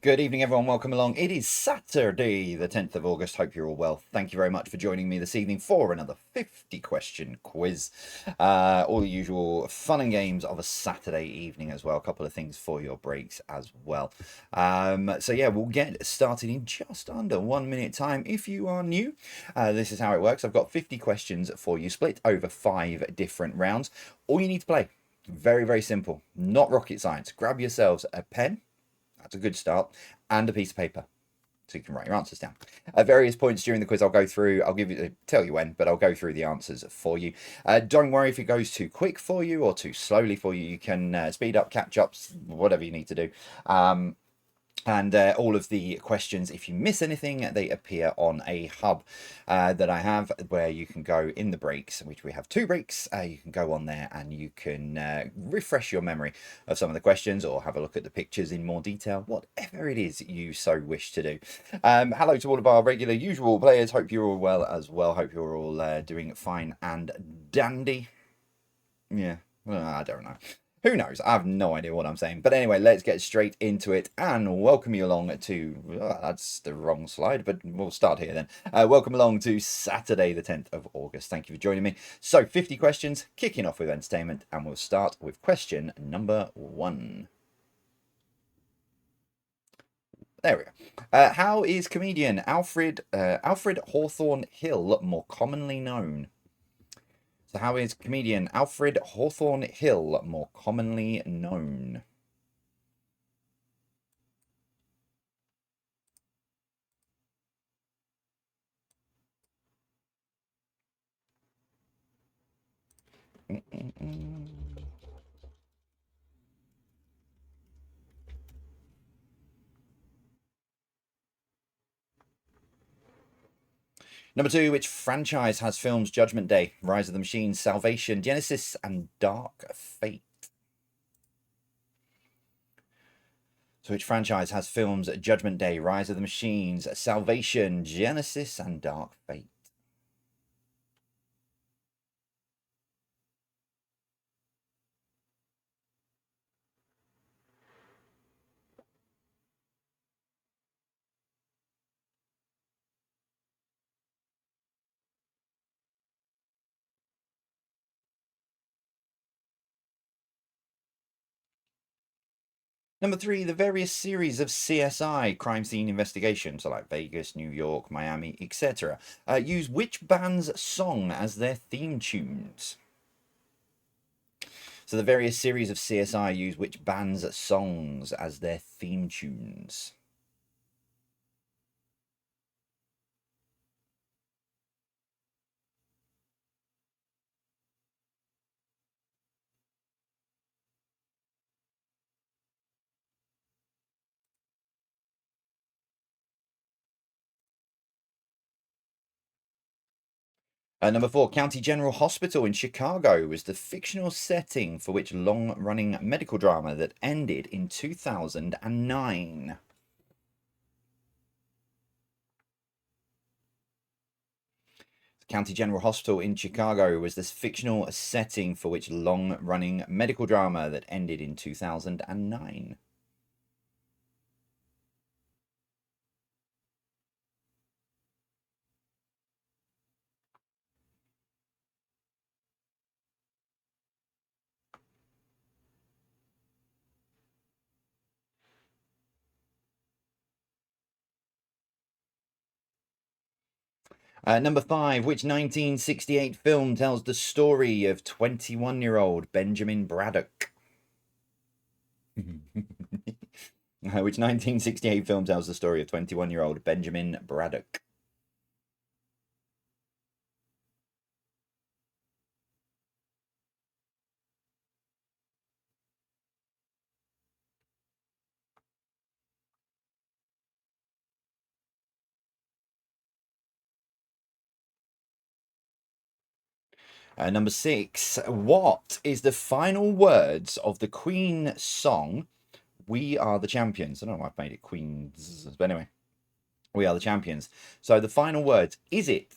Good evening, everyone. Welcome along. It is Saturday, the 10th of August. Hope you're all well. Thank you very much for joining me this evening for another 50 question quiz. All the usual fun and games of a Saturday evening as well. A couple of things for your breaks as well. So, we'll get started in just under 1 minute time. If you are new, this is how it works. I've got 50 questions for you, split over 5 different rounds. All you need to play, very, very simple, not rocket science. Grab yourselves a pen. That's a good start. And a piece of paper so you can write your answers down. At various points during the quiz, tell you when, but I'll go through the answers for you. Don't worry if it goes too quick for you or too slowly for you. You can speed up, catch up, whatever you need to do. And all of the questions, if you miss anything, they appear on a hub that I have where you can go in the breaks, which we have 2 breaks. You can go on there and you can refresh your memory of some of the questions or have a look at the pictures in more detail, whatever it is you so wish to do. Hello to all of our regular usual players. Hope you're all well as well. Hope you're all doing fine and dandy. Yeah, well, I don't know. Who knows? I have no idea what I'm saying. But anyway, let's get straight into it and welcome you along to... that's the wrong slide, but we'll start here then. Welcome along to Saturday, the 10th of August. Thank you for joining me. So, 50 questions, kicking off with entertainment, and we'll start with question number 1. There we go. How is comedian Alfred Hawthorne Hill more commonly known? So how is comedian Alfred Hawthorne Hill more commonly known? Number 2, which franchise has films Judgment Day, Rise of the Machines, Salvation, Genesis, and Dark Fate? So which franchise has films Judgment Day, Rise of the Machines, Salvation, Genesis, and Dark Fate? Number 3, the various series of CSI, crime scene investigations, so like Vegas, New York, Miami, etc., use which band's song as their theme tunes? So the various series of CSI use which band's songs as their theme tunes? Number 4, County General Hospital in Chicago was the fictional setting for which long-running medical drama that ended in 2009? County General Hospital in Chicago was this fictional setting for which long-running medical drama that ended in 2009? Number 5, which 1968 film tells the story of 21-year-old Benjamin Braddock? Which 1968 film tells the story of 21-year-old Benjamin Braddock? Number 6, what is the final words of the Queen song We Are the Champions? I don't know why I've made it Queens, but anyway, We Are the Champions. So the final words, is it?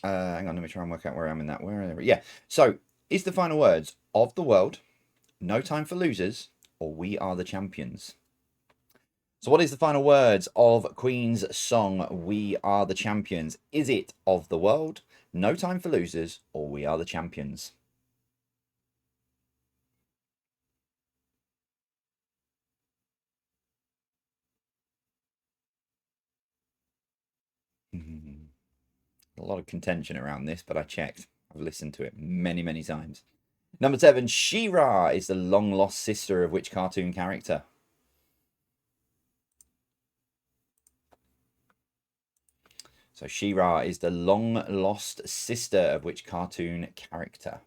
Hang on, let me try and work out where I am in that. Yeah. So is the final words of the world, No Time for Losers, or We Are the Champions? So, what is the final words of Queen's song, We Are the Champions? Is it Of the World, No Time for Losers, or We Are the Champions? A lot of contention around this, but I checked. I've listened to it many, many times. Number 7, She-Ra is the long-lost sister of which cartoon character? So She-Ra is the long-lost sister of which cartoon character?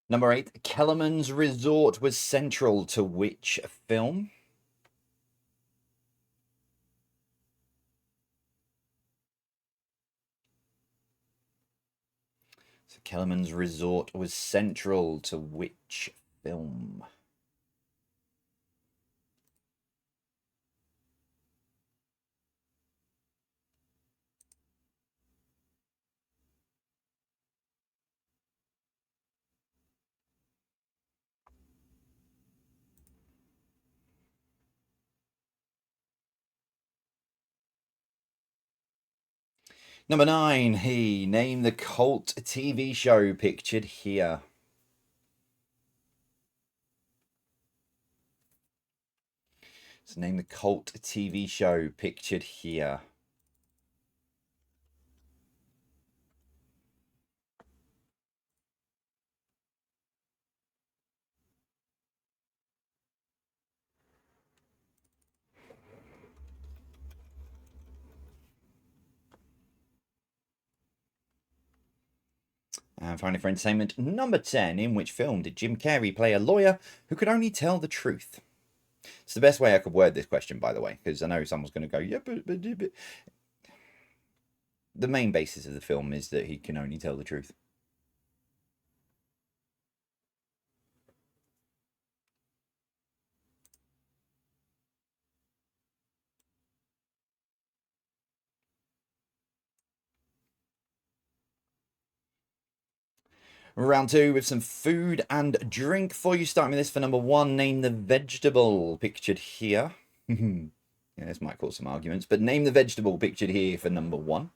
Number 8, Kellerman's Resort was central to which film? So Kellerman's Resort was central to which film? Number 9, name the cult TV show pictured here. So name the cult TV show pictured here. And finally, for entertainment, number 10, in which film did Jim Carrey play a lawyer who could only tell the truth? It's the best way I could word this question, by the way, because I know someone's going to go, yeah, but. The main basis of the film is that he can only tell the truth. Round 2 with some food and drink for you. Starting with this for number 1. Name the vegetable pictured here. Yeah, this might cause some arguments, but name the vegetable pictured here for number 1.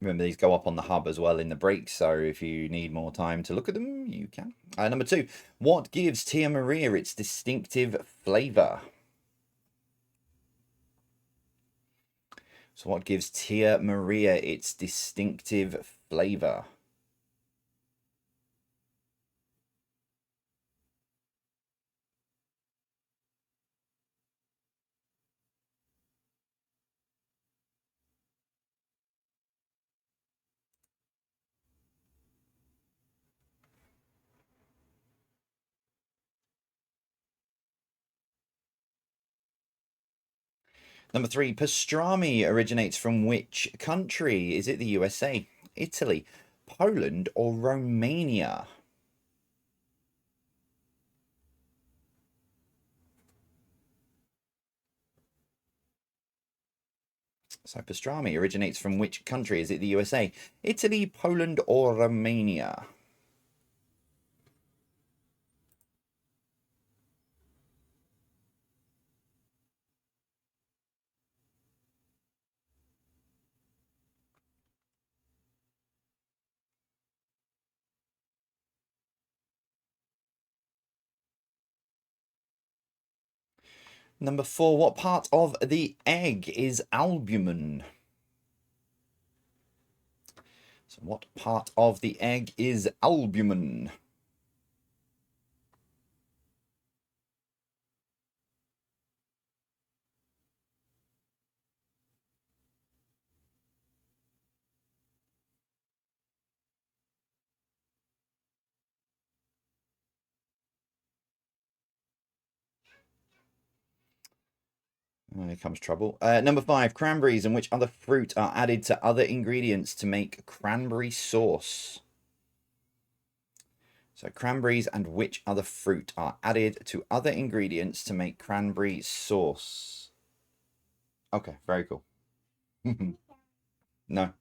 Remember, these go up on the hub as well in the breaks, so if you need more time to look at them, you can. Number 2, what gives Tia Maria its distinctive flavour? So what gives Tia Maria its distinctive flavour? Number 3, pastrami originates from which country? Is it the USA, Italy, Poland, or Romania? So pastrami originates from which country? Is it the USA, Italy, Poland, or Romania? Number 4, what part of the egg is albumin? So what part of the egg is albumin? Here comes trouble. Number 5, cranberries and which other fruit are added to other ingredients to make cranberry sauce? So cranberries and which other fruit are added to other ingredients to make cranberry sauce? Okay, very cool. No.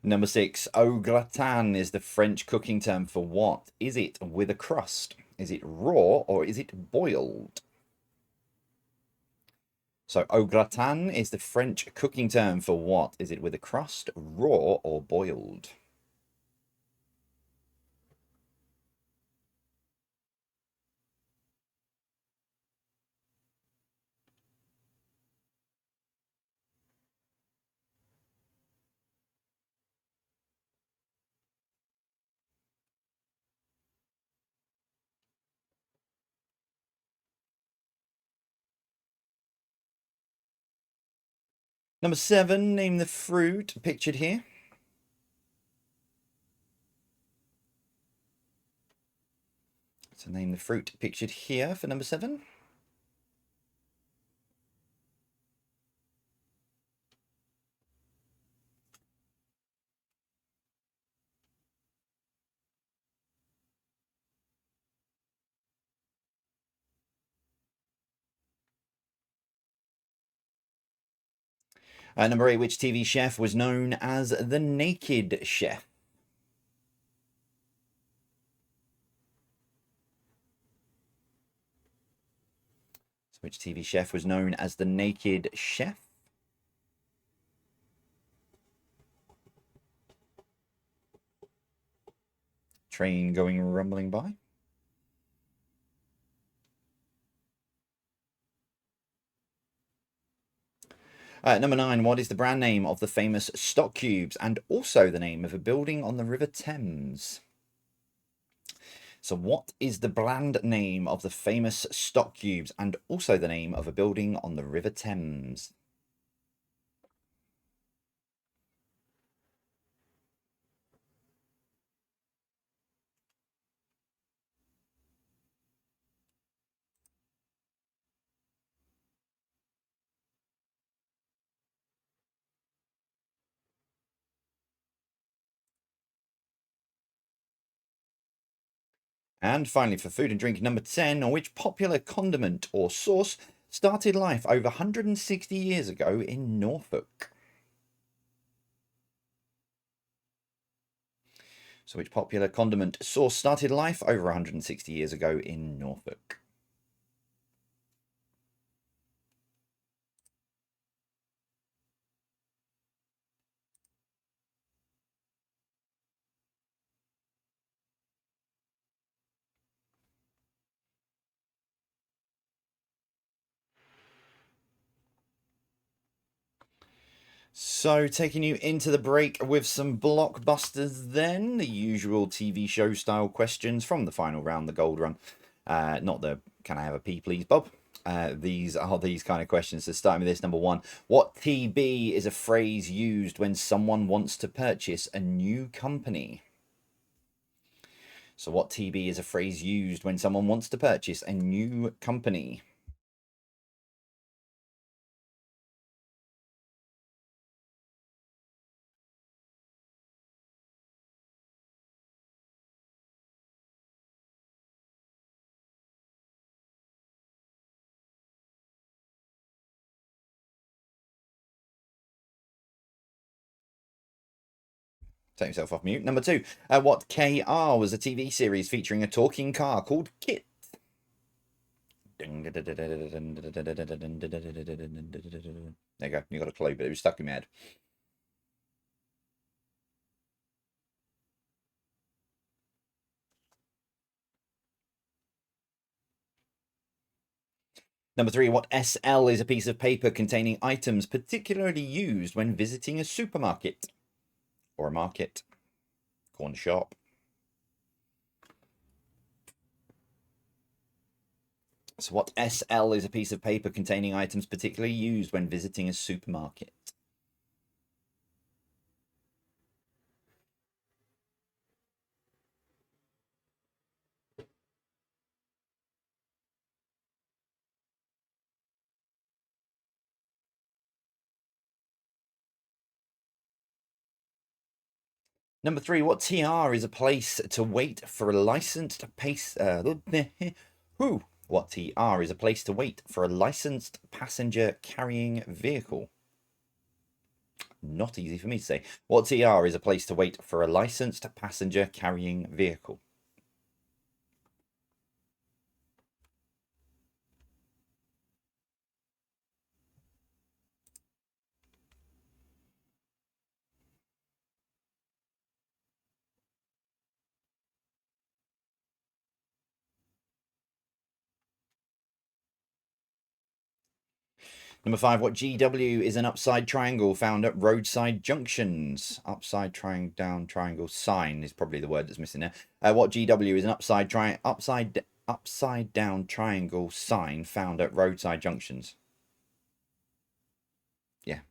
Number 6, au gratin is the French cooking term for what? Is it with a crust? Is it raw or is it boiled? So au gratin is the French cooking term for what? Is it with a crust, raw or boiled? Number 7, name the fruit pictured here. So name the fruit pictured here for number 7. Number 8, which TV chef was known as the Naked Chef? So which TV chef was known as the Naked Chef? Train going rumbling by. Number 9, what is the brand name of the famous stock cubes and also the name of a building on the River Thames? So what is the brand name of the famous stock cubes and also the name of a building on the River Thames? And finally, for food and drink, number 10, which popular condiment or sauce started life over 160 years ago in Norfolk? So which popular condiment sauce started life over 160 years ago in Norfolk? So, taking you into the break with some blockbusters, then the usual TV show style questions from the final round, the gold run. Not the can I have a pee, please, Bob? These are these kind of questions. So, starting with this number 1, what TB is a phrase used when someone wants to purchase a new company? So, what TB is a phrase used when someone wants to purchase a new company? Take yourself off mute. Number 2, what KR was a TV series featuring a talking car called Kit? There you go. You got a clue, but it was stuck in my head. Number 3, what SL is a piece of paper containing items particularly used when visiting a supermarket or a market, corner shop? So what SL is a piece of paper containing items particularly used when visiting a supermarket? Number 3, what TR is a place to wait for a licensed pace? Who? What TR is a place to wait for a licensed passenger carrying vehicle? Not easy for me to say. What TR is a place to wait for a licensed passenger carrying vehicle? Number 5, what GW is an upside triangle found at roadside junctions? Upside down triangle sign is probably the word that's missing there. What GW is an upside down triangle sign found at roadside junctions? Yeah.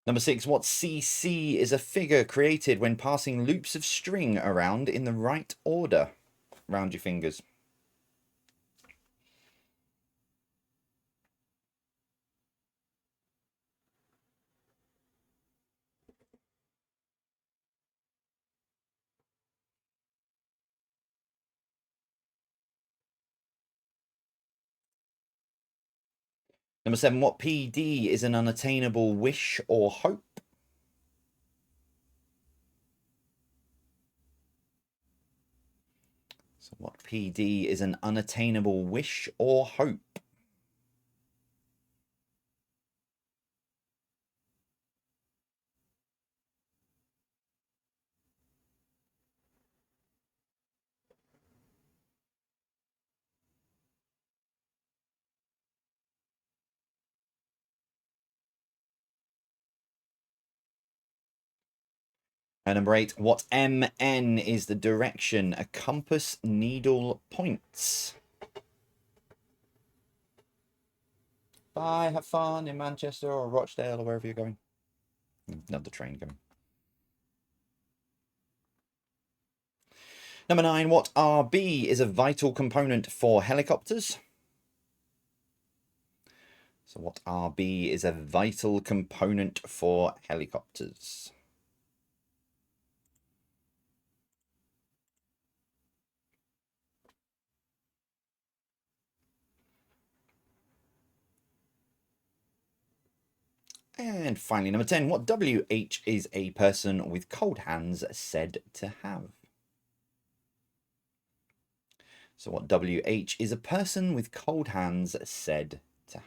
Number 6, what CC is a figure created when passing loops of string around in the right order? Round your fingers. Number 7, what PD is an unattainable wish or hope? So what PD is an unattainable wish or hope? And number 8, what MN is the direction a compass needle points? Bye, have fun in Manchester or Rochdale or wherever you're going. Another train going. Number 9, what RB is a vital component for helicopters? So what RB is a vital component for helicopters? And finally, number 10, what WH is a person with cold hands said to have? So what WH is a person with cold hands said to have?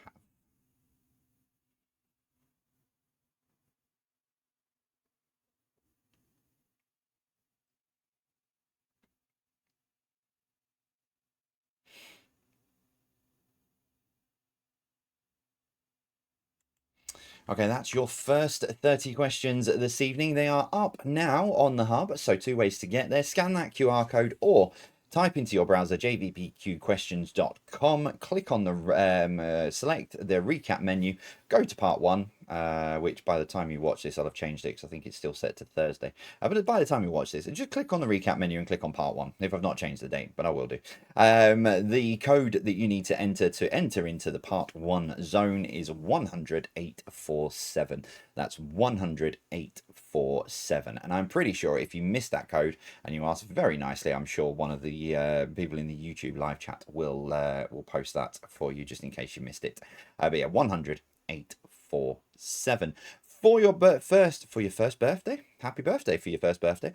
Okay, that's your first 30 questions this evening. They are up now on the hub, so 2 ways to get there. Scan that QR code or type into your browser jvpqquestions.com, click on the select the recap menu, go to part 1, which by the time you watch this I'll have changed it because I think it's still set to Thursday. But by the time you watch this, just click on the recap menu and click on part 1 if I've not changed the date, but I will do. The code that you need to enter into the part 1 zone is 100847. That's 100847, and I'm pretty sure if you missed that code and you ask very nicely, I'm sure one of the people in the YouTube live chat will post that for you just in case you missed it. But yeah, 100847 for your first birthday. Happy birthday for your first birthday.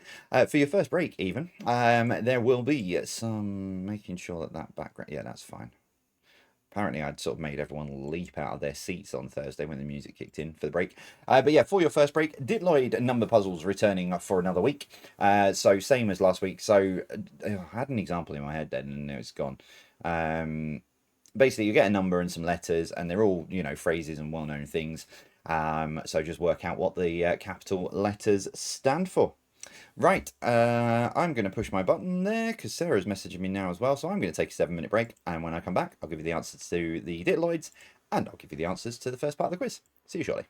For your first break even. There will be some making sure that background, yeah, that's fine. Apparently, I'd sort of made everyone leap out of their seats on Thursday when the music kicked in for the break. But yeah, for your first break, Ditloid number puzzles returning for another week. So same as last week. So I had an example in my head then, and it's gone. Basically, you get a number and some letters, and they're all, you know, phrases and well-known things. So just work out what the capital letters stand for. Right, I'm going to push my button there because Sarah's messaging me now as well. So I'm going to take a 7-minute break. And when I come back, I'll give you the answers to the Ditloids and I'll give you the answers to the first part of the quiz. See you shortly.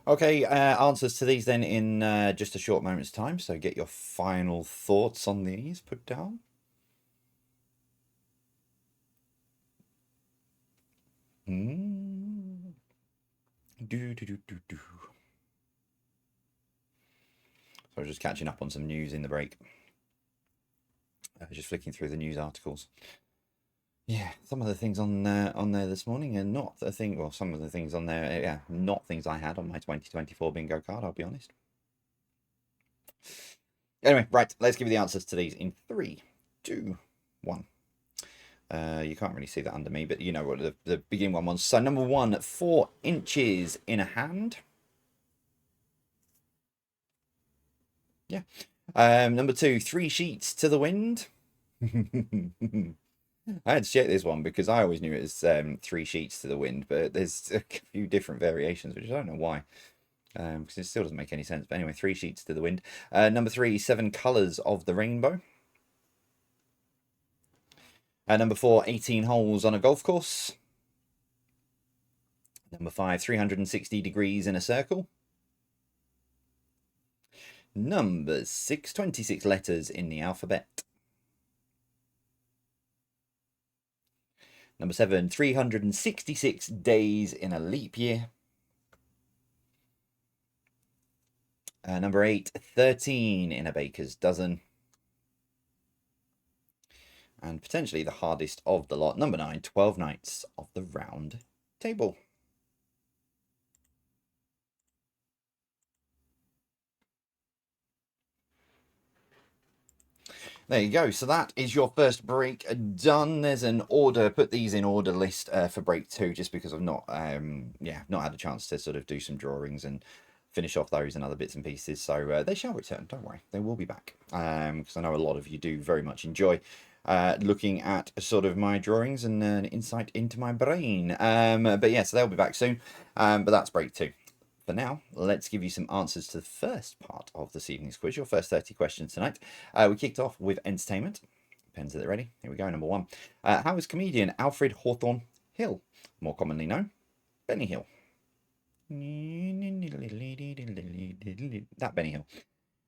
Okay, answers to these then in just a short moment's time. So get your final thoughts on these put down. Do, do, do, do, do. So I was just catching up on some news in the break. Just flicking through the news articles. Yeah, some of the things on there this morning are not a thing. Well, some of the things on there, yeah, not things I had on my 2024 bingo card. I'll be honest. Anyway, right, let's give you the answers to these in 3, 2, 1. You can't really see that under me, but you know what the beginning one was. So number 1, 4 inches in a hand. Yeah. Number 2, 3 sheets to the wind. I had to check this one because I always knew it was 3 sheets to the wind, but there's a few different variations, which I don't know why. Because it still doesn't make any sense. But anyway, 3 sheets to the wind. Number 3, 7 colours of the rainbow. Number 4, 18 holes on a golf course. Number 5, 360 degrees in a circle. Number 6, 26 letters in the alphabet. Number 7, 366 days in a leap year. Number 8, 13 in a baker's dozen. And potentially the hardest of the lot, number 9, 12 nights of the round table. There you go. So that is your first break done. There's an order. Put these in order list for break 2, just because I've not, not had a chance to sort of do some drawings and finish off those and other bits and pieces. So they shall return. Don't worry, they will be back. Because I know a lot of you do very much enjoy looking at sort of my drawings and an insight into my brain. But yeah, so they'll be back soon. But that's break 2. For now, let's give you some answers to the first part of this evening's quiz, your first 30 questions tonight. We kicked off with entertainment. Pens at the ready. Here we go, number 1. How is comedian Alfred Hawthorne Hill more commonly known? Benny Hill. That Benny Hill.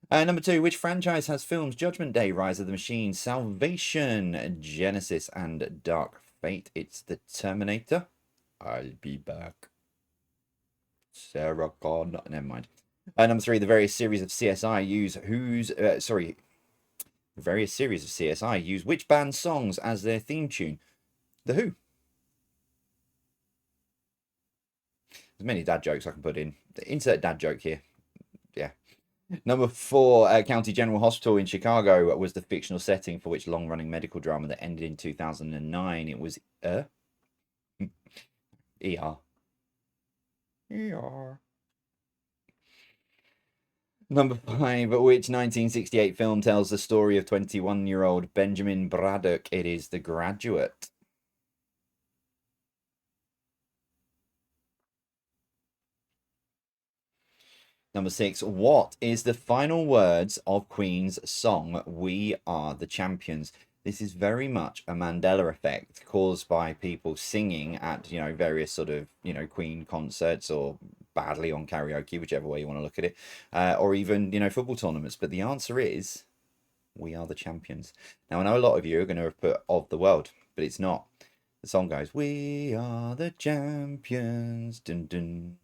Number 2, which franchise has films Judgment Day, Rise of the Machine, Salvation, Genesis, and Dark Fate? It's the Terminator. I'll be back. Sarah Connor. Never mind. Number 3, the various series of CSI use various series of CSI use which band's songs as their theme tune? The Who. There's many dad jokes I can put in. Insert dad joke here. Yeah. Number 4, County General Hospital in Chicago was the fictional setting for which long-running medical drama that ended in 2009. It was ER. ER. Number 5, which 1968 film tells the story of 21-year-old Benjamin Braddock? It is The Graduate. Number 6, what is the final words of Queen's song, We Are the Champions? This is very much a Mandela effect caused by people singing at, various sort of, Queen concerts or badly on karaoke, whichever way you want to look at it, or even, football tournaments. But the answer is, We Are the Champions. Now, I know a lot of you are going to have put Of the World, but it's not. The song goes, We are the champions, dun dun.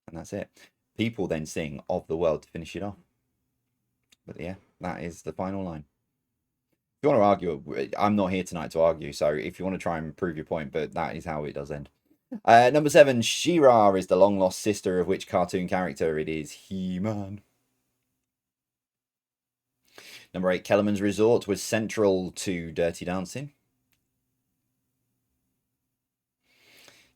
And that's it. People then sing Of the World to finish it off. But yeah, that is the final line. If you want to argue, I'm not here tonight to argue, so if you want to try and prove your point, but that is how it does end. Number 7, She-Ra is the long-lost sister of which cartoon character? It is He-Man. Number 8, Kellerman's Resort was central to Dirty Dancing.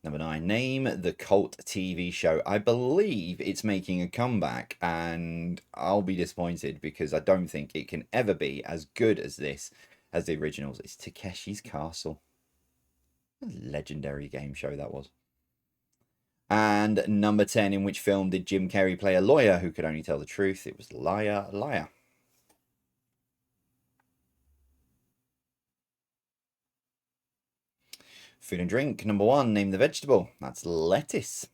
Number 9, name the cult TV show. I believe it's making a comeback, and I'll be disappointed because I don't think it can ever be as good as this, as the originals. It's Takeshi's Castle. A legendary game show that was. And number 10, in which film did Jim Carrey play a lawyer who could only tell the truth? It was Liar, Liar. Food and drink. Number 1, name the vegetable. That's lettuce.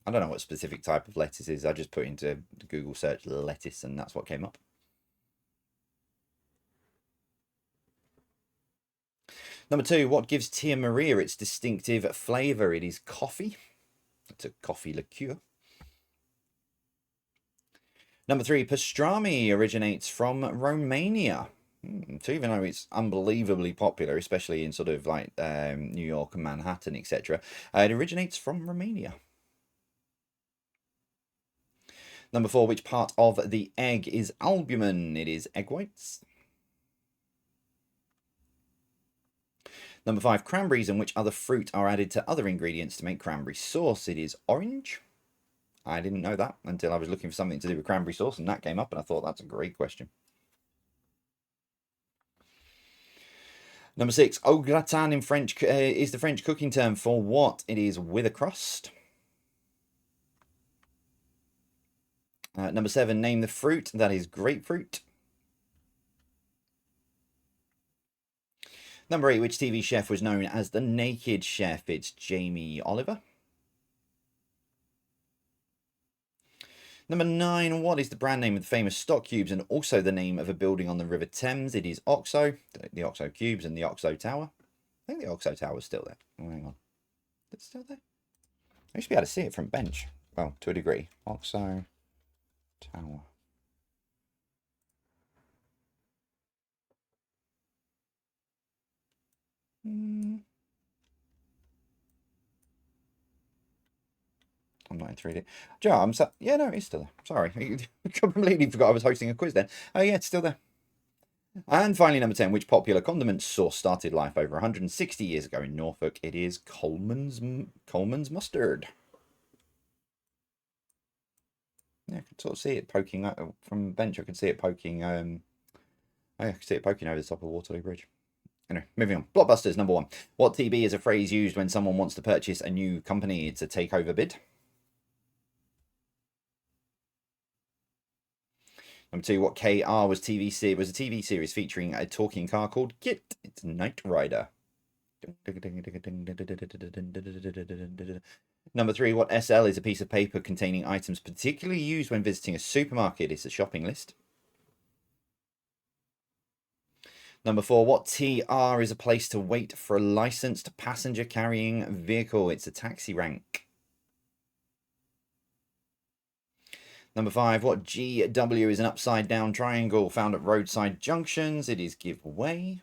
I don't know what specific type of lettuce is. I just put into Google search lettuce and that's what came up. Number 2, what gives Tia Maria its distinctive flavour? It is coffee. It's a coffee liqueur. Number 3, pastrami originates from Romania. So even though it's unbelievably popular, especially in sort of like New York and Manhattan, etc., it originates from Romania. Number 4, which part of the egg is albumin? It is egg whites. Number 5, cranberries and which other fruit are added to other ingredients to make cranberry sauce? It is orange. I didn't know that until I was looking for something to do with cranberry sauce, and that came up, and I thought that's a great question. Number 6, au gratin in French is the French cooking term for what? It is with a crust. Number 7, name the fruit. That is grapefruit. Number 8, which TV chef was known as the Naked Chef? It's Jamie Oliver. Number 9, what is the brand name of the famous stock cubes and also the name of a building on the River Thames? It is Oxo, the Oxo cubes and the Oxo Tower. I think the Oxo Tower is still there. Oh, hang on. Is it still there? I used to be able to see it from bench. Well, to a degree. Oxo Tower. I'm not in 3D. Joe, yeah, no, it's still there. Sorry. I completely forgot I was hosting a quiz then. Oh, yeah, it's still there. And finally, number 10, which popular condiment sauce started life over 160 years ago in Norfolk? It is Coleman's mustard. Yeah, I could sort of see it poking out from bench. I could see it poking. I could see it poking over the top of Waterloo Bridge. Anyway, moving on. Blockbusters, number 1. What TB is a phrase used when someone wants to purchase a new company? It's a takeover bid. Number 2, what KR was a TV series featuring a talking car called Git. It's Knight Rider. Number 3, what SL is a piece of paper containing items particularly used when visiting a supermarket? It's a shopping list. Number 4, what TR is a place to wait for a licensed passenger carrying vehicle? It's a taxi rank. Number 5, what GW is an upside down triangle found at roadside junctions? It is give way.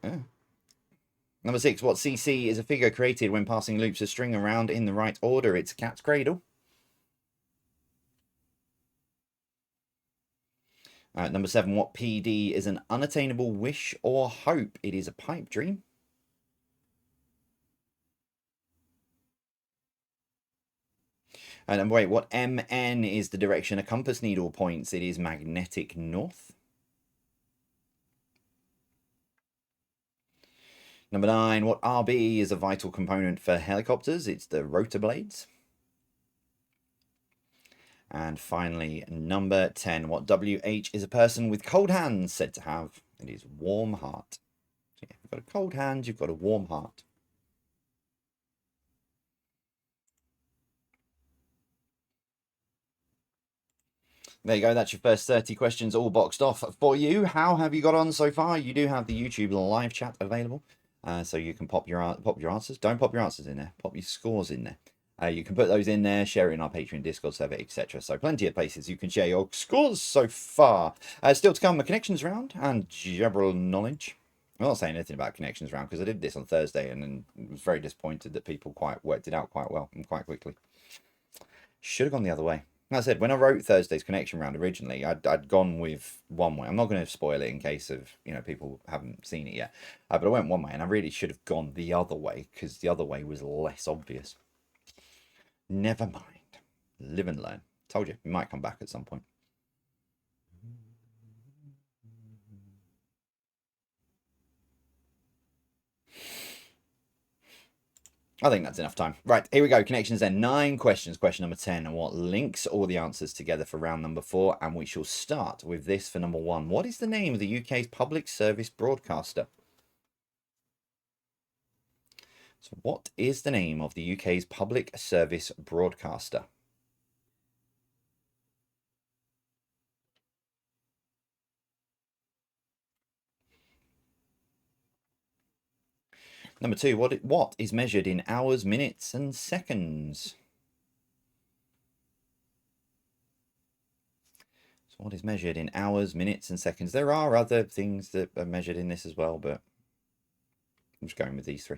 Oh. Number 6, what CC is a figure created when passing loops of string around in the right order? It's a cat's cradle. Number 7, what PD is an unattainable wish or hope? It is a pipe dream. Number 8, what MN is the direction a compass needle points? It is magnetic north. Number 9, what RB is a vital component for helicopters? It's the rotor blades. And finally, number 10, what WH is a person with cold hands said to have? It is warm heart. So yeah, you've got a cold hand, you've got a warm heart. There you go. That's your first 30 questions all boxed off for you. How have you got on so far? You do have the YouTube live chat available, so you can pop your answers. Don't pop your answers in there. Pop your scores in there. You can put those in there, share it in our Patreon, Discord server, etc. So plenty of places you can share your scores so far. Still to come, a connections round and general knowledge. I'm not saying anything about connections round because I did this on Thursday and was very disappointed that people worked it out quite well and quite quickly. Should have gone the other way. Like I said, when I wrote Thursday's connection round originally, I'd gone with one way. I'm not going to spoil it in case of people haven't seen it yet, but I went one way, and I really should have gone the other way because the other way was less obvious. Never mind. Live and learn. Told you, we might come back at some point. I think that's enough time. Right, here we go. Connections then. 9 questions. Question number 10. And what links all the answers together for round number 4? And we shall start with this for number 1. What is the name of the UK's public service broadcaster? So what is the name of the UK's public service broadcaster? Number 2, what is measured in hours, minutes, and seconds? So what is measured in hours, minutes, and seconds? There are other things that are measured in this as well, but I'm just going with these 3.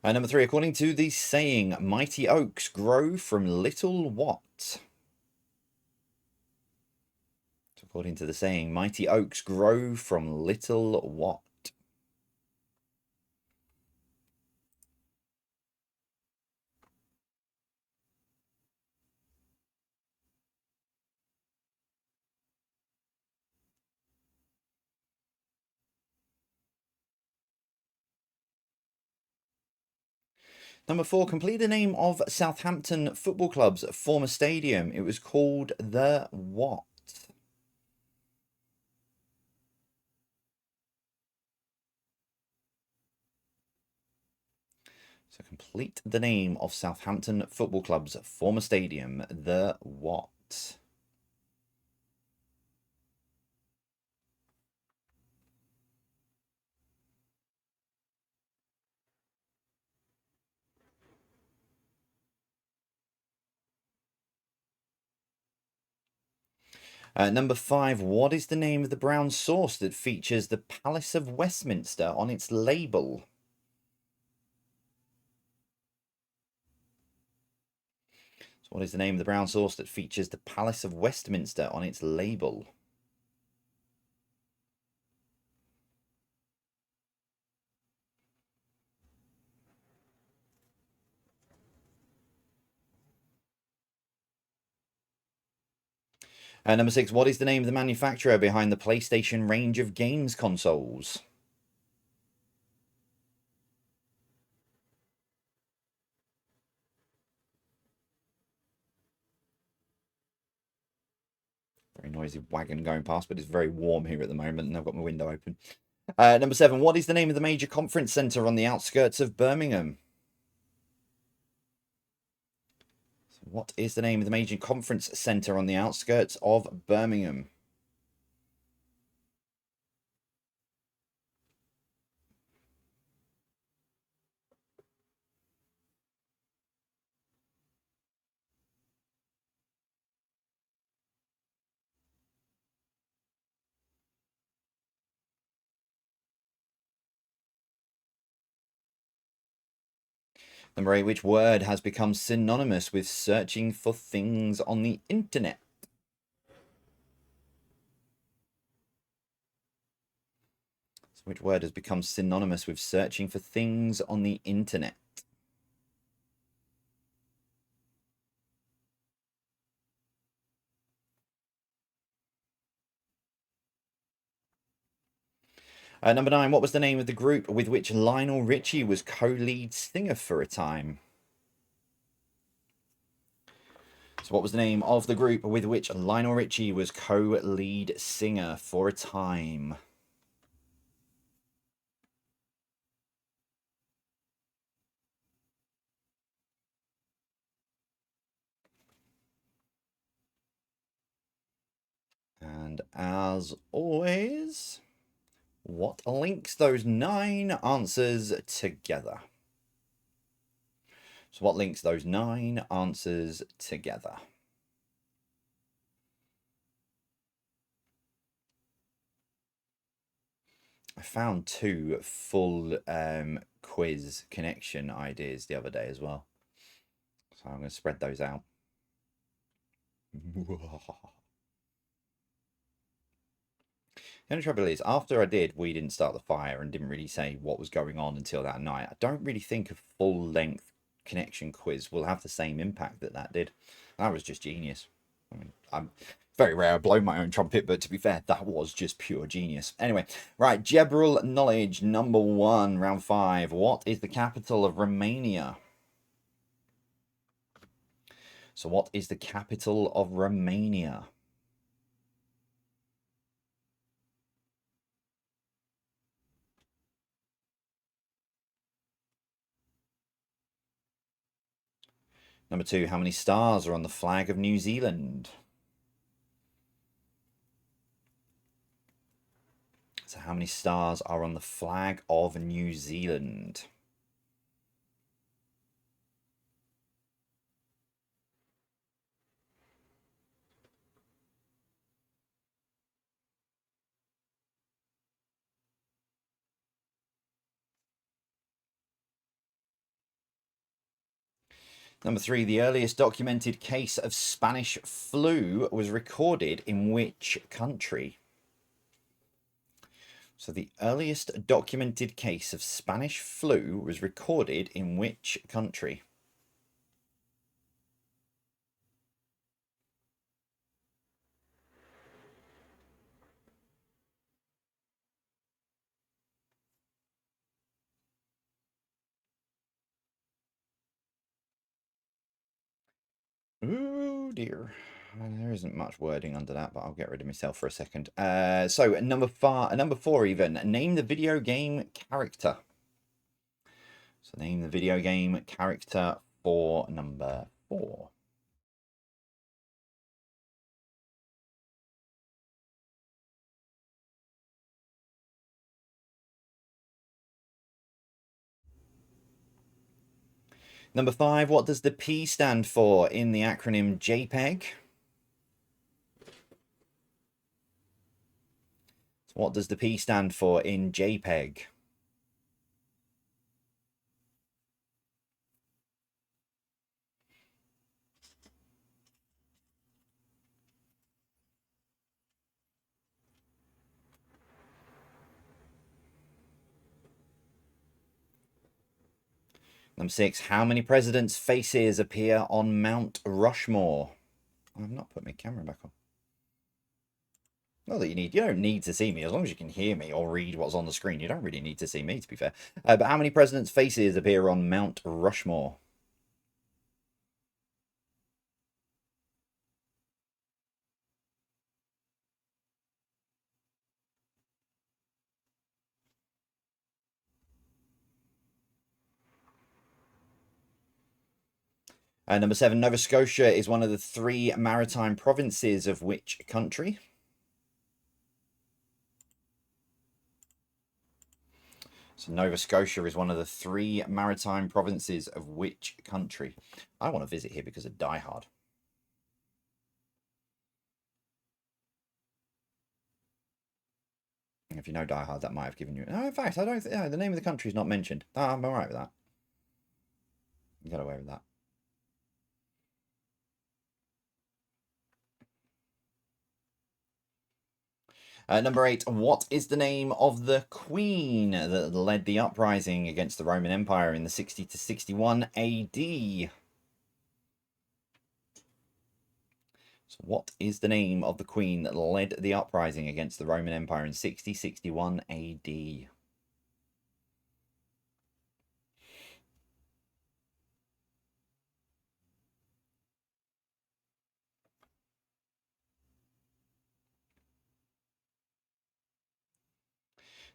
Number 3, according to the saying, mighty oaks grow from little what? So according to the saying, mighty oaks grow from little what? Number 4, complete the name of Southampton Football Club's former stadium. It was called the what? So complete the name of Southampton Football Club's former stadium. The what? Number 5, what is the name of the brown sauce that features the Palace of Westminster on its label? So what is the name of the brown sauce that features the Palace of Westminster on its label? Number 6, what is the name of the manufacturer behind the PlayStation range of games consoles? Very noisy wagon going past, but it's very warm here at the moment, and I've got my window open. Number 7, what is the name of the major conference centre on the outskirts of Birmingham? So what is the name of the major conference centre on the outskirts of Birmingham? Number 8, which word has become synonymous with searching for things on the internet? So which word has become synonymous with searching for things on the internet? Number 9, what was the name of the group with which Lionel Richie was co-lead singer for a time? So what was the name of the group with which Lionel Richie was co-lead singer for a time? And as always, what links those 9 answers together? So what links those 9 answers together? I found 2 full quiz connection ideas the other day as well. So I'm going to spread those out. The only trouble is, after I did We Didn't Start the Fire and didn't really say what was going on until that night, I don't really think a full-length connection quiz will have the same impact that did. That was just genius. I mean, Very rare I blow my own trumpet, but to be fair, that was just pure genius. Anyway, right, General Knowledge number 1, round 5. What is the capital of Romania? So what is the capital of Romania? Number 2, how many stars are on the flag of New Zealand? So how many stars are on the flag of New Zealand? Number 3, the earliest documented case of Spanish flu was recorded in which country? So the earliest documented case of Spanish flu was recorded in which country? Oh dear. There isn't much wording under that, but I'll get rid of myself for a second. So number 4 even. Name the video game character. So name the video game character for number 4. Number 5, what does the P stand for in the acronym JPEG? So what does the P stand for in JPEG? Number 6, how many presidents' faces appear on Mount Rushmore? I've not put my camera back on. Not that you don't need to see me. As long as you can hear me or read what's on the screen, you don't really need to see me, to be fair. But how many presidents' faces appear on Mount Rushmore? Number 7, Nova Scotia is one of the 3 maritime provinces of which country? So Nova Scotia is one of the 3 maritime provinces of which country? I want to visit here because of Die Hard. If you know Die Hard, that might have given you... No, in fact, I don't... the name of the country is not mentioned. I'm all right with that. You got away with that. Number 8, what is the name of the queen that led the uprising against the Roman Empire in the 60 to 61 AD? So what is the name of the queen that led the uprising against the Roman Empire in 60-61 AD?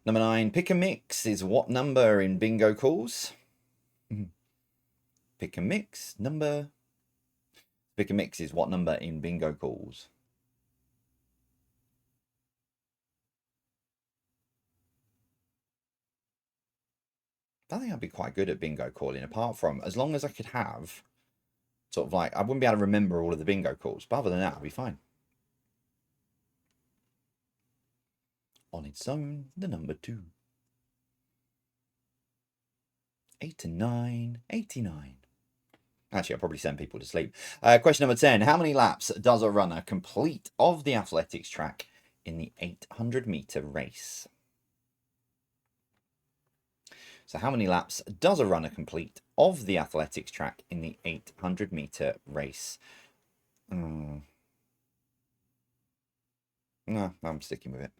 Number 9, pick a mix is what number in bingo calls? Pick a mix number. Pick a mix is what number in bingo calls? I think I'd be quite good at bingo calling, apart from as long as I could have sort of like, I wouldn't be able to remember all of the bingo calls, but other than that, I'd be fine. On its own, the number 2. 8 to 9, 89. Actually, I'll probably send people to sleep. Question number 10. How many laps does a runner complete of the athletics track in the 800-meter race? So how many laps does a runner complete of the athletics track in the 800-meter race? No, I'm sticking with it.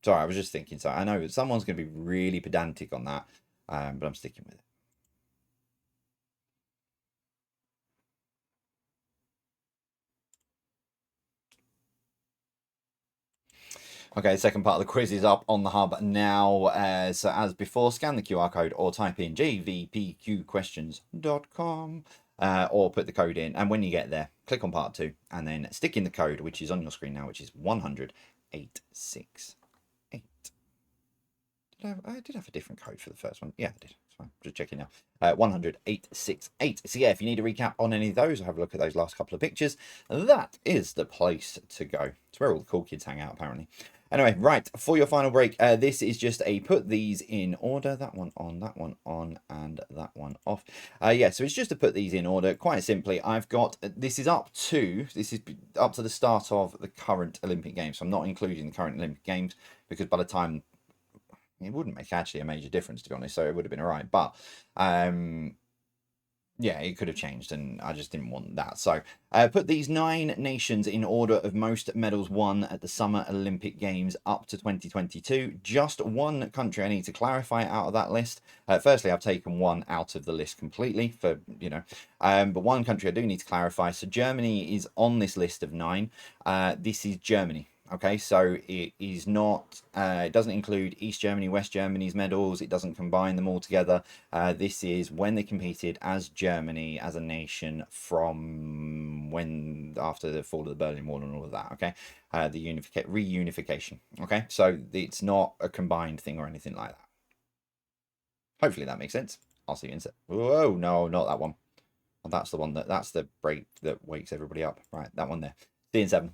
Sorry, I was just thinking. So I know someone's going to be really pedantic on that, but I'm sticking with it. Okay, the second part of the quiz is up on the hub now. So as before, scan the QR code or type in jvpqquestions.com or put the code in. And when you get there, click on part 2 and then stick in the code, which is on your screen now, which is 100-868. I did have a different code for the first one. Yeah, I did. It's fine. Just checking now. 100-868. So yeah, if you need a recap on any of those, or have a look at those last couple of pictures, that is the place to go. It's where all the cool kids hang out, apparently. Anyway, right, for your final break, this is just a put these in order. That one on, and that one off. Yeah, so it's just to put these in order. Quite simply, I've got, this is up to the start of the current Olympic Games. So I'm not including the current Olympic Games because by the time, it wouldn't make actually a major difference, to be honest, so it would have been all right. But yeah, it could have changed, and I just didn't want that. So put these 9 nations in order of most medals won at the Summer Olympic Games up to 2022. Just one country I need to clarify out of that list. Firstly, I've taken one out of the list completely for, but one country I do need to clarify. So Germany is on this list of 9. This is Germany. Okay, so it is not, it doesn't include East Germany, West Germany's medals. It doesn't combine them all together. This is when they competed as Germany, as a nation from after the fall of the Berlin Wall and all of that. Okay, the reunification. Okay, so it's not a combined thing or anything like that. Hopefully that makes sense. I'll see you in a sec. Whoa, no, not that one. That's the one that's the break that wakes everybody up. Right, that one there. See you in 7.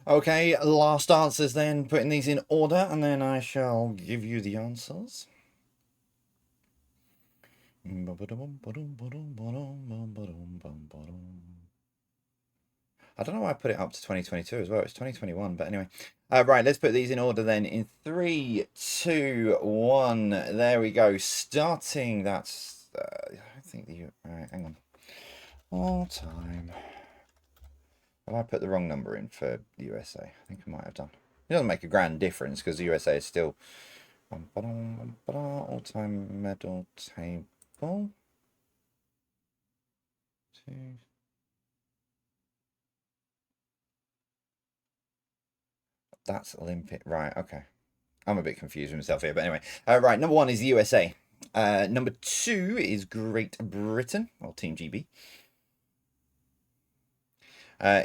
Okay, last answers then, putting these in order, and then I shall give you the answers. I don't know why I put it up to 2022 as well. It's 2021, but anyway. Right, let's put these in order then. In 3, 2, 1. There we go. Starting. That's. I think the. Alright, hang on. All time. Have I put the wrong number in for the USA? I think I might have done. It doesn't make a grand difference because the USA is still. All time medal table. Two. That's Olympic. Right, okay. I'm a bit confused with myself here, but anyway. Right, number 1 is the USA. Number 2 is Great Britain, or Team GB.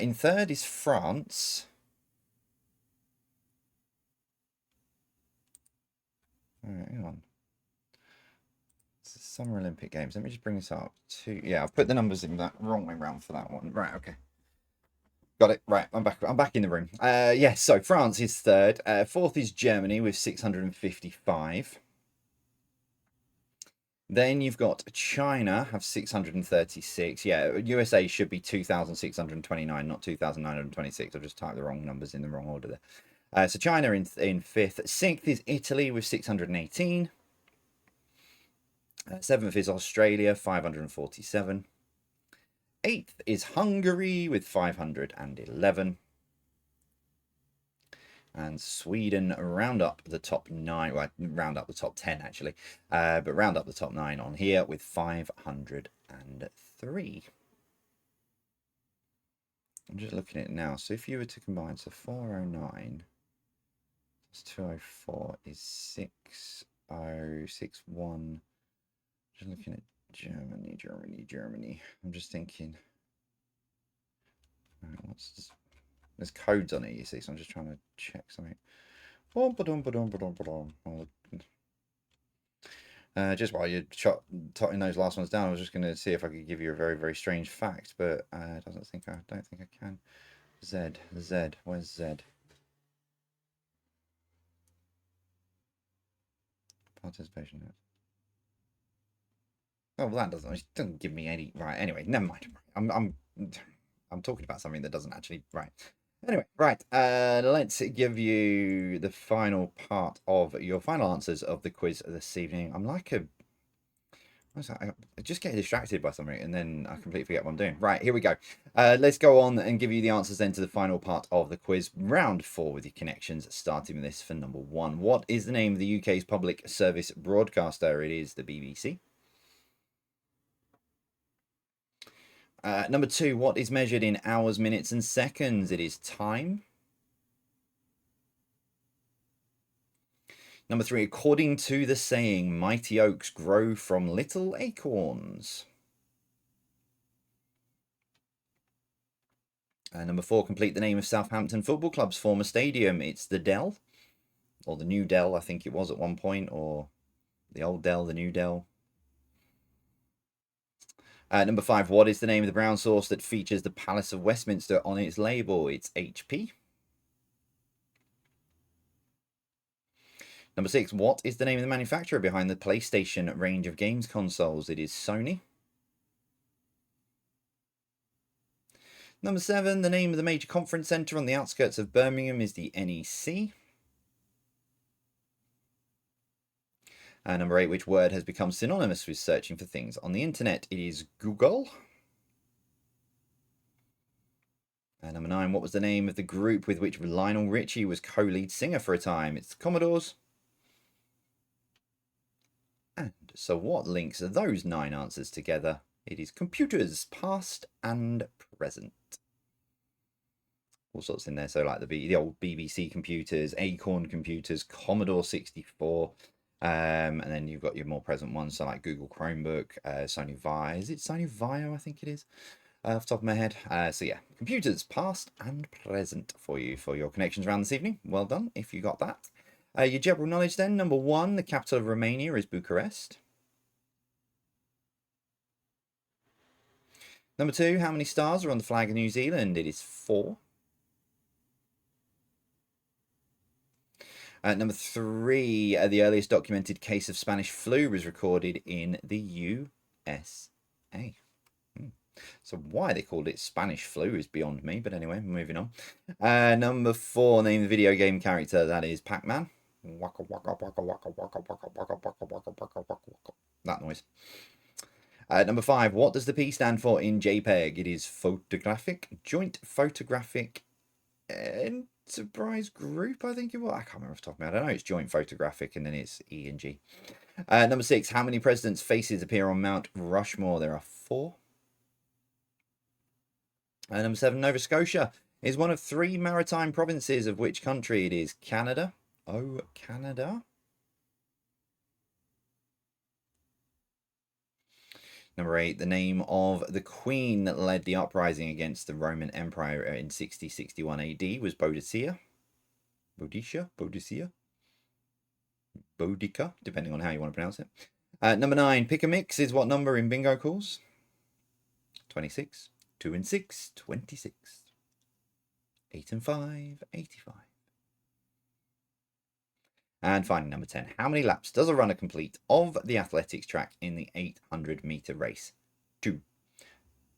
In third is France. Right, hang on. It's the Summer Olympic Games. Let me just bring this up. Yeah, I've put the numbers in that wrong way round for that one. Right, okay. Got it. Right, I'm back. I'm back in the room. Yes, so France is third. Fourth is Germany with 655. Then you've got China have 636. Yeah, USA should be 2,629, not 2,926. I've just typed the wrong numbers in the wrong order there. So China in fifth. Sixth is Italy with 618. Seventh is Australia, 547. Eighth is Hungary with 511. And Sweden round up the top 9. Well, round up the top 10 actually, but round up the top 9 on here with 503. I'm just looking at it now. So if you were to combine, so 409 plus 204 is 6061. Just looking at Germany. I'm just thinking. Right, what's this? There's codes on it, you see, so I'm just trying to check something. Just while you're totting those last ones down, I was just going to see if I could give you a very, very strange fact, but I don't think I can. Z. Where's Z? Participation. Oh, well, that doesn't give me any. Right. Anyway, never mind. I'm talking about something that doesn't actually. Right. Anyway, right. Let's give you the final part of your final answers of the quiz this evening. I'm like I just get distracted by something and then I completely forget what I'm doing. Right, here we go. Let's go on and give you the answers then to the final part of the quiz. Round 4 with your connections, starting with this for number 1. What is the name of the UK's public service broadcaster? It is the BBC. Number 2, what is measured in hours, minutes, and seconds? It is time. Number 3, according to the saying, mighty oaks grow from little acorns. Number 4, complete the name of Southampton Football Club's former stadium. It's the Dell, or the New Dell, I think it was at one point, or the old Dell, the new Dell. Number 5, what is the name of the brown sauce that features the Palace of Westminster on its label? It's HP. Number 6, what is the name of the manufacturer behind the PlayStation range of games consoles? It is Sony. Number 7, the name of the major conference centre on the outskirts of Birmingham is the NEC. Number 8, which word has become synonymous with searching for things on the internet? It is Google. Number 9, what was the name of the group with which Lionel Richie was co-lead singer for a time? It's the Commodores. And so what links those 9 answers together? It is computers, past and present. All sorts in there. So like the old BBC computers, Acorn computers, Commodore 64. And then you've got your more present ones, so like Google Chromebook, Sony Vaio. Is it Sony Vaio? I think it is. Off the top of my head. So yeah, computers, past and present for you for your connections around this evening. Well done if you got that. Your general knowledge then. Number 1, the capital of Romania is Bucharest. Number 2, how many stars are on the flag of New Zealand? It is 4. Number 3, the earliest documented case of Spanish flu was recorded in the USA. So why they called it Spanish flu is beyond me, but anyway, moving on. Number 4, name the video game character. That is Pac-Man. Waka waka waka waka waka waka waka waka waka waka waka. That noise. Number 5, what does the P stand for in JPEG? It is photographic, joint photographic enterprise group, I think it was. I can't remember off the top of my head. I know it's joint photographic and then it's E and G. Number 6, how many presidents' faces appear on Mount Rushmore? There are 4. Number 7, Nova Scotia is one of 3 maritime provinces of which country? It is Canada. Oh, Canada. Number 8, the name of the queen that led the uprising against the Roman Empire in 6061 AD was Boadicea. Boadicea, Boudica, depending on how you want to pronounce it. Number 9, pick a mix is what number in bingo calls? 26. 2 and 6, 26. 8 and 5, 85. And finally, number 10, how many laps does a runner complete of the athletics track in the 800-meter race? 2.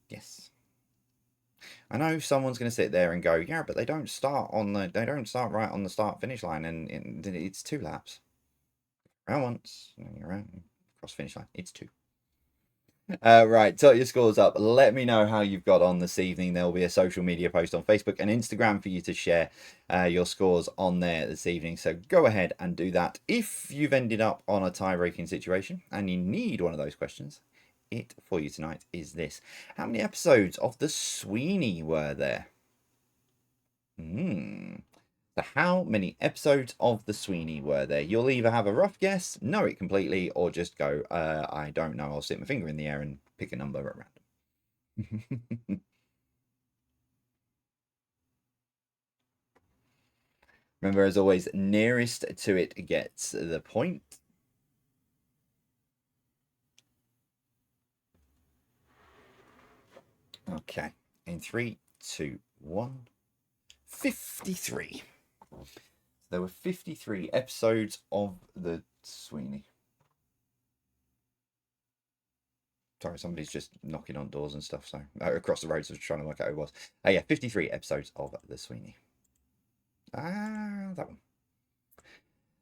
Yes. I know someone's going to sit there and go, yeah, but they don't start right on the start finish line, and it's 2 laps. Round once, and you're around cross finish line. It's 2. Right, tot your scores up. Let me know how you've got on this evening. There will be a social media post on Facebook and Instagram for you to share your scores on there this evening. So go ahead and do that. If you've ended up on a tie-breaking situation and you need one of those questions, it for you tonight is this. How many episodes of The Sweeney were there? So how many episodes of The Sweeney were there? You'll either have a rough guess, know it completely, or just go, I don't know. I'll stick my finger in the air and pick a number at random. Remember, as always, nearest to it gets the point. Okay. In 3, 2, 1. 53. There were 53 episodes of The Sweeney. Sorry, somebody's just knocking on doors and stuff. So across the road, so I was trying to work out who it was. Yeah, 53 episodes of The Sweeney. That one.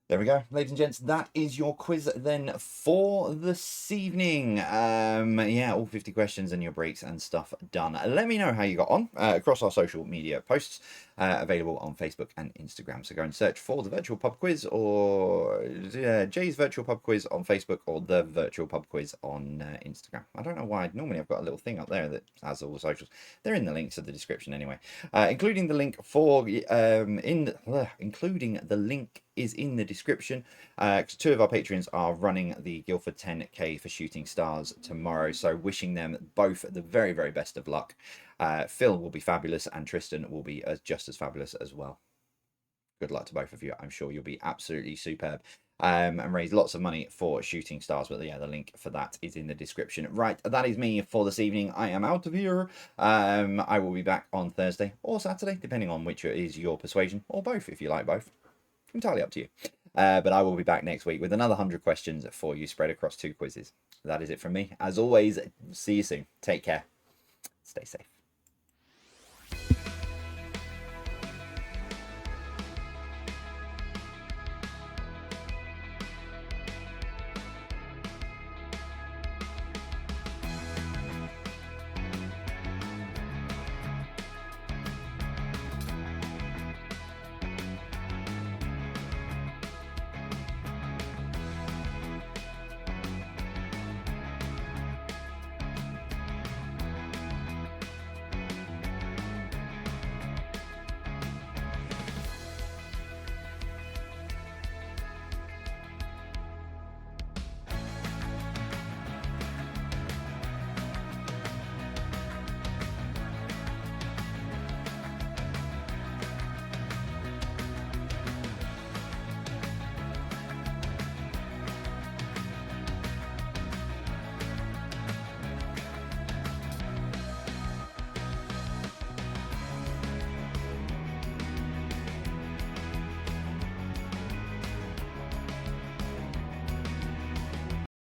There we go, ladies and gents. That is your quiz then for this evening. Yeah, all 50 questions and your breaks and stuff done. Let me know how you got on across our social media posts available on Facebook and Instagram. So go and search for the Virtual Pub Quiz or Jay's Virtual Pub Quiz on Facebook or the Virtual Pub Quiz on Instagram. I don't know why. Normally I've got a little thing up there that has all the socials. They're in the links of the description anyway, including the link for including the link is in the description. 2 of our patrons are running the Guildford 10K for Shooting Stars tomorrow, so wishing them both the very, very best of luck. Phil will be fabulous and Tristan will be just as fabulous as well. Good luck to both of you. I'm sure you'll be absolutely superb. And raise lots of money for Shooting Stars. But yeah, the link for that is in the description. Right, that is me for this evening. I am out of here. I will be back on Thursday or Saturday, depending on which is your persuasion, or both if you like both. Entirely up to you. But I will be back next week with another 100 questions for you spread across 2 quizzes. That is it from me. As always, see you soon. Take care. Stay safe.